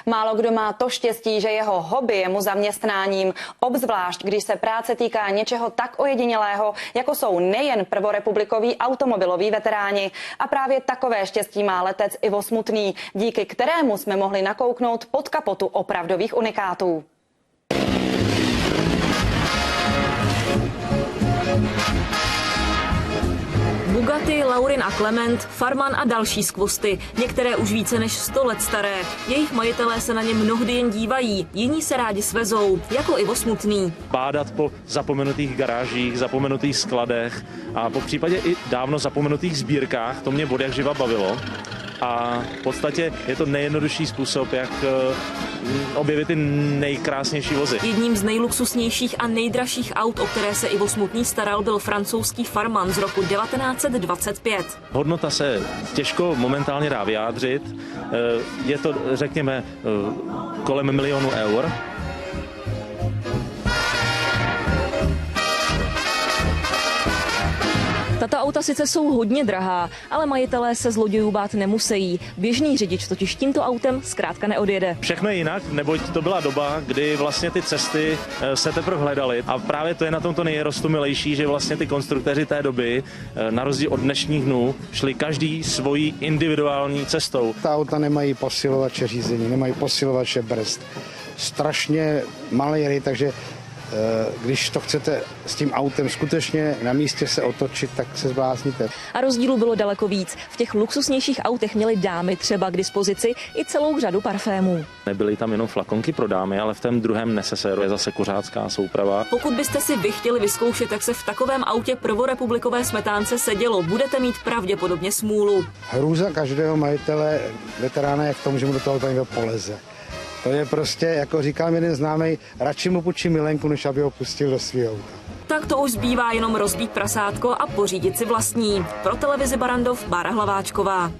Málo kdo má to štěstí, že jeho hobby je mu zaměstnáním, obzvlášť když se práce týká něčeho tak ojedinělého, jako jsou nejen prvorepublikoví automobiloví veteráni. A právě takové štěstí má letec Ivo Smutný, díky kterému jsme mohli nakouknout pod kapotu opravdových unikátů. Bugatti, Laurin a Clement, Farman a další skvosty, některé už více než 100 let staré. Jejich majitelé se na ně mnohdy jen dívají, jiní se rádi svezou, jako Ivo Smutný. Bádat po zapomenutých garážích, zapomenutých skladech a po případě i dávno zapomenutých sbírkách, to mě odjakživa bavilo. A v podstatě je to nejjednodušší způsob, jak objevit ty nejkrásnější vozy. Jedním z nejluxusnějších a nejdražších aut, o které se Ivo Smutný staral, byl francouzský Farman z roku 1925. Hodnota se těžko momentálně dá vyjádřit. Je to, řekněme, kolem 1 milionu eur. Tato auta sice jsou hodně drahá, ale majitelé se zlodějů bát nemusí. Běžný řidič totiž tímto autem zkrátka neodjede. Všechno je jinak, neboť to byla doba, kdy vlastně ty cesty se teprve hledaly. A právě to je na tomto nejroztomilejší, že vlastně ty konstruktéři té doby, na rozdíl od dnešních dnů, šli každý svojí individuální cestou. Ta auta nemají posilovače řízení, nemají posilovače brzd. Strašně malý ry, takže když to chcete s tím autem skutečně na místě se otočit, tak se zblázníte. A rozdílů bylo daleko víc. V těch luxusnějších autech měly dámy třeba k dispozici i celou řadu parfémů. Nebyly tam jenom flakonky pro dámy, ale v tom druhém neseséru je zase kuřácká souprava. Pokud byste si vy chtěli vyzkoušet, jak se v takovém autě prvorepublikové smetánce sedělo, budete mít pravděpodobně smůlu. Hrůza každého majitele veterána je v tom, že mu do toho auta někdo poleze. To je prostě, jako říkám jeden známej, radši mu půjčí milenku, než aby ho pustil do svého auta. Tak to už zbývá jenom rozbít prasátko a pořídit si vlastní. Pro televizi Barrandov Bára Hlaváčková.